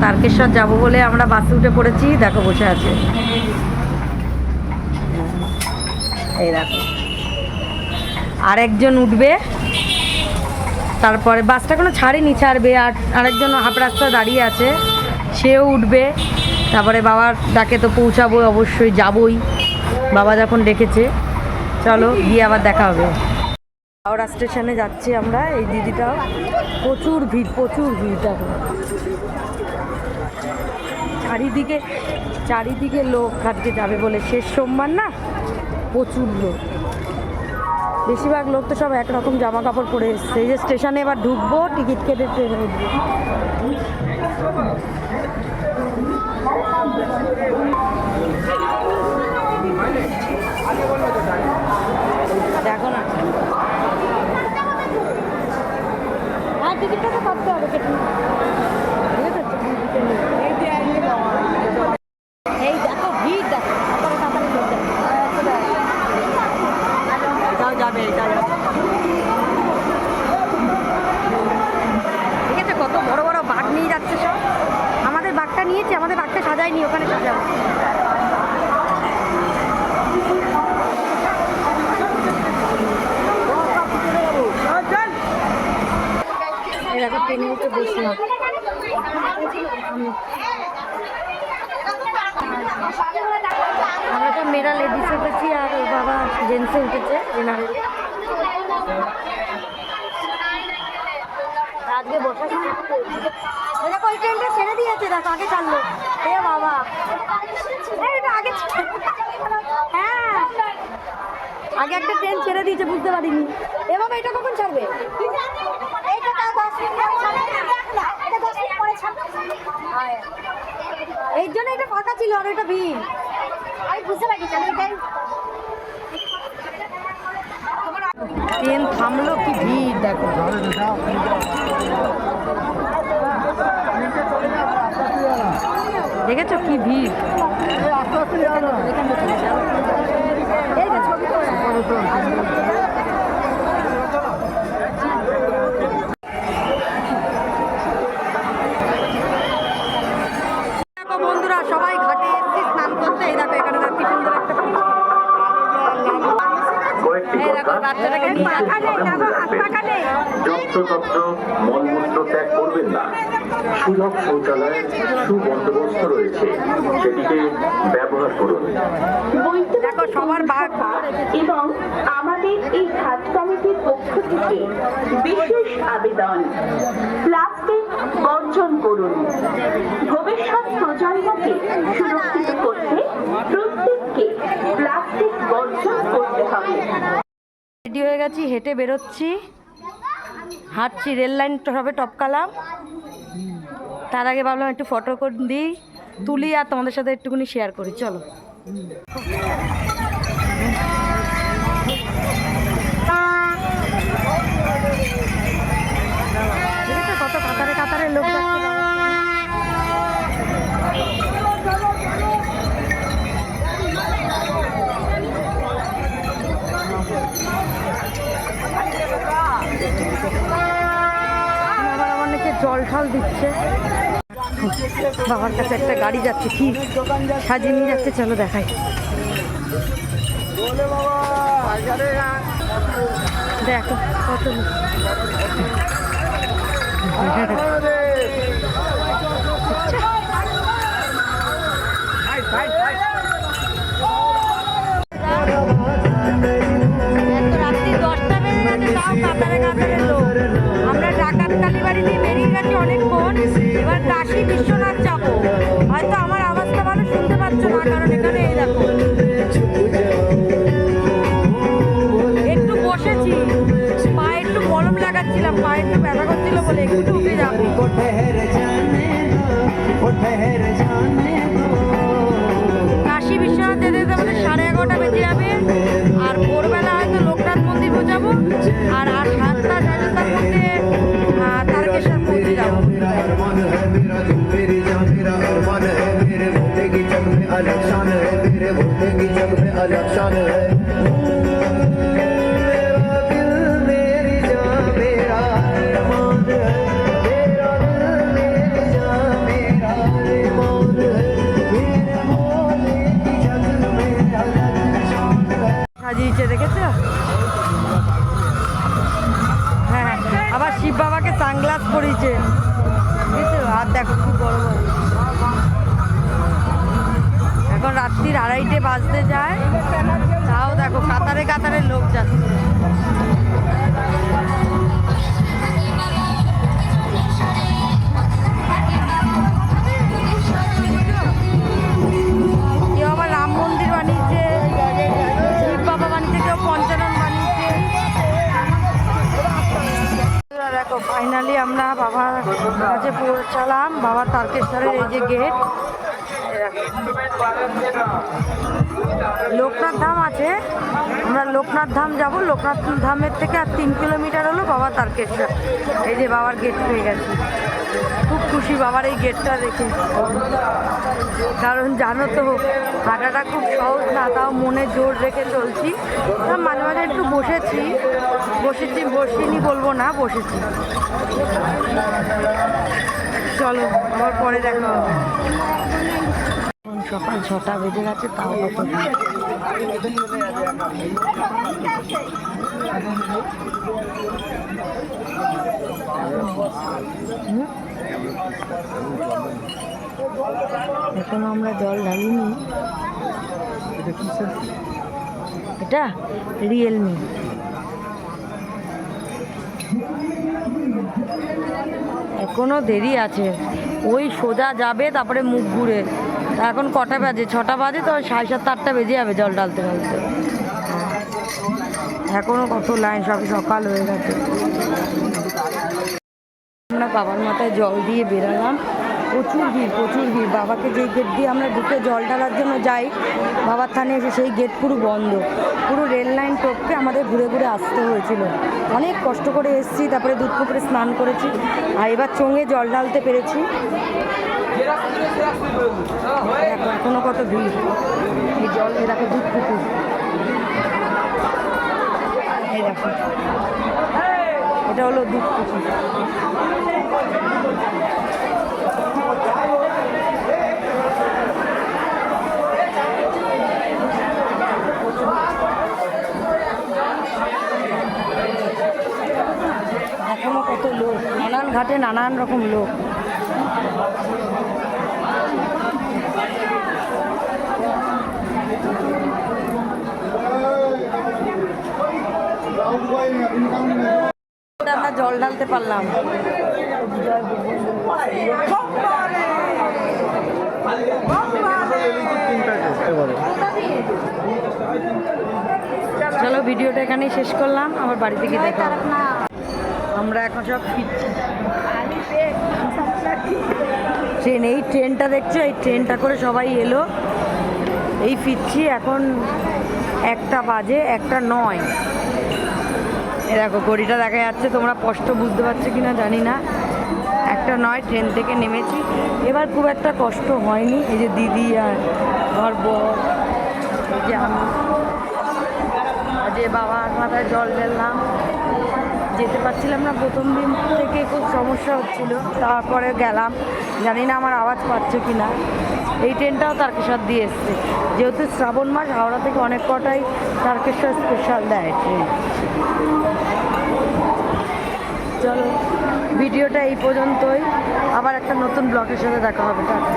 তারকেশ্বর যাব বলে আমরা বাসে উঠে পড়েছি, দেখো বসে আছে। এই দেখো আরেকজন উঠবে, তারপরে বাসটা কোনো ছাড়েনি, ছাড়বে। আর আরেকজন হাফ রাস্তা দাঁড়িয়ে আছে, সেও উঠবে। তারপরে বাবার ডাকে তো পৌঁছাবো, অবশ্যই যাবই, বাবা যখন ডেকেছে। চলো গিয়ে আবার দেখা হবে। হাওড়া স্টেশনে যাচ্ছি আমরা। এই দিদিটাও প্রচুর ভিড়, প্রচুর ভিড়। দেখো চারিদিকে লোক, আজকে যাবে বলে শেষ সোমবার না, প্রচুর লোক। বেশিরভাগ লোক তো সব একরকম জামা কাপড় পরে এসছে। এই যে স্টেশনে এবার ঢুকবো, টিকিট কেটে ট্রেনে উঠবো। দেখো না, হ্যাঁ টিকিটটা তো কাটতে হবে, কেটে এই দেখো ভিড়, দেখো তাড়াতাড়ি লোক যাবে। ঠিক আছে, কত বড় বড় বাঘ নিয়ে যাচ্ছে সব। আমাদের বাঘটা নিয়েছে, আমাদের বাঘটা সাজায়নি, ওখানে সাজাবো। এই দেখো ট্রেনে উঠে বসলাম। আমরা তো মেয়েরা লেডিস উঠেছি, আর ওর বাবা জেন্টসে উঠেছে জেনারেল। আজকে বসে দেখো ওই ট্রেনটা ছেড়ে দিয়েছে, দেখো আগে চাললো। এ বাবা, এটা আগে, হ্যাঁ আগে একটা ট্রেন ছেড়ে দিয়েছে, বুঝতে পারিনি। এ বাবা এটা কখন ছাড়বে? এই জন্য এটা ফাঁকা ছিল, আর এটা ভিড়। আমি বুঝতে পারি ট্রেন থামলো, কি ভিড় দেখো। দেখেছো কি ভিড়। এই যে ছবি বন্ধুরা, সবাই ঘাটে এসেছি স্নান করতে। এই দেখো এখানে কি সুন্দর একটা মলমূত্র ত্যাগ করবেন না। সুলভ শৌচালয়ের সুবন্দোবস্ত রয়েছে, সেটিকে ব্যবহার করুন। দেখো সবার বাঘ। এবং আমাদের এই ঘাট কমিটির পক্ষ থেকে বিশেষ আবেদন, প্লাস্টিক বর্জন করুন। ভবিষ্যৎ প্রজন্মকে সুরক্ষিত করতে প্রত্যেককে প্লাস্টিক বর্জন করতে হবে। রেডি হয়ে গেছি, হেঁটে বেরোচ্ছি, হাঁটছি। রেল লাইন সবে টপকালাম, তার আগে ভাবলাম একটু ফটো দিই, তুলি, আর তোমাদের সাথে একটুখানি শেয়ার করি। চলো কত কাতারে কাতারে লোক যাচ্ছে। আবার আমার নাকি জল ঠল দিচ্ছে। বাবার কাছে একটা গাড়ি যাচ্ছে, কি সাজিয়ে নিয়ে যাচ্ছে, চলো দেখাই। দেখো কত রাত্রি 10টা বেজে গেছে, তাও কাতারে কাতারে লোক। আমরা ডাকাত কালীবাড়ি দিয়ে বেরিয়ে গেছি অনেকক্ষণ, এবার কাশী বিশ্বনাথ যাবো। হয়তো আমার আওয়াজটা ভালো শুনতে পাচ্ছ না, কারণ এখানে এই দেখো একটু বসেছি, পায়ে একটু মলম লাগাচ্ছিলাম, পায়ে একটু ব্যথা করছিল বলে একটু উঠে যাবো। কাশী বিশ্বনাথ যেতে যেতে আমাদের 11:30 বেজে যাবে। আর ভোরবেলা হয়তো লোকনাথ মন্দির পৌঁছাবো, আর 7টা 7:30টার মধ্যে তারকেশ্বর পৌঁছে যাবো। সানগ্লাস পরিয়েছে, বুঝেছো? আর দেখো কি বড় বড়। এখন রাত্রির 2:30 বাজতে যায়, তাও দেখো কাতারে কাতারে লোক যাচ্ছে। কেউ আবার রাম মন্দির বানিয়েছে, শিব বাবা বানিয়েছে, কেউ পঞ্চানন বানিয়েছে। দেখো ফাইনালি আমরা বাবার কাছে পৌঁছালাম, বাবা তারকেশ্বরের এই যে গেট। লোকনাথ ধাম আছে, আমরা লোকনাথ ধাম যাব। লোকনাথ ধামের থেকে আর 3 কিলোমিটার হলো বাবা তারকেশ্বর। এই যে বাবার গেট পেয়ে গেছি, খুব খুশি বাবার এই গেটটা দেখে। কারণ জানো তো হাঁটাটা খুব সহজ না, তাও মনে জোর রেখে চলছি। মাঝে মাঝে একটু বসিনি বলবো না, বসেছি। চলো আবার পরে দেখা হবে। সকাল 6টা বেজে গেছে, তাও কত এখনো আমরা জল ঢালিনি। এটা রিয়েলমি। এখনো দেরি আছে, ওই সোজা যাবে, তারপরে মুখ ঘুরে। তা এখন কটা বাজে? 6টা বাজে, তো 7:30 8টা বেজে যাবে জল ঢালতে ঢালতে। এখনো কত লাইন, সব সকাল হয়ে গেছে। আমরা বাবার মাথায় জল দিয়ে বেরালাম, প্রচুর ভিড়। বাবাকে যেই গেট দিয়ে আমরা ঢুকে জল ঢালার জন্য যাই বাবার থানে এসে, সেই গেট পুরো বন্ধ। পুরো রেল লাইন টপকে আমাদের ঘুরে ঘুরে আসতে হয়েছিল। অনেক কষ্ট করে এসেছি, তারপরে দুধ পুকুরে স্নান করেছি, আর এবার চোঙে জল ঢালতে পেরেছি। দেখো এখনো কত ভিড়। এই জল, এ দেখো দুধ পুকুর, এই দেখো এটা হলো দুধ পুকুর। এখনো কত লোক, নানান ঘাটে নানান রকম লোক। আমরা জল ঢালতে পারলাম। চলো ভিডিওটা এখানেই শেষ করলাম, আমার বাড়িতে গিয়ে দেখা হবে। আমরা এখন সব ফিরছি। ট্রেন, এই ট্রেনটা দেখছো, এই ট্রেনটা করে সবাই এলো, এই ফিরছি। এখন 1টা বাজে, 1:09। এ দেখো ঘড়িটা দেখা যাচ্ছে, তোমরা স্পষ্ট বুঝতে পারছো কিনা জানি না। 1:09 ট্রেন থেকে নেমেছি। এবার খুব একটা কষ্ট হয়নি। এই যে দিদি আর আমার বর, এই যে আমি, যে বাবার মাথায় জল ঢেললাম। যেতে পারছিলাম না, প্রথম দিন থেকে খুব সমস্যা হচ্ছিল, তারপরে গেলাম। জানি না আমার আওয়াজ পাচ্ছে কি না। এই ট্রেনটাও তারকেশ্বর দিয়ে এসছে, যেহেতু শ্রাবণ মাস, হাওড়া থেকে অনেক কটাই তারকেশ্বর স্পেশাল দেয় ট্রেন। চলো ভিডিওটা এই পর্যন্তই, আবার একটা নতুন ব্লগের সাথে দেখা হবে। টাটা।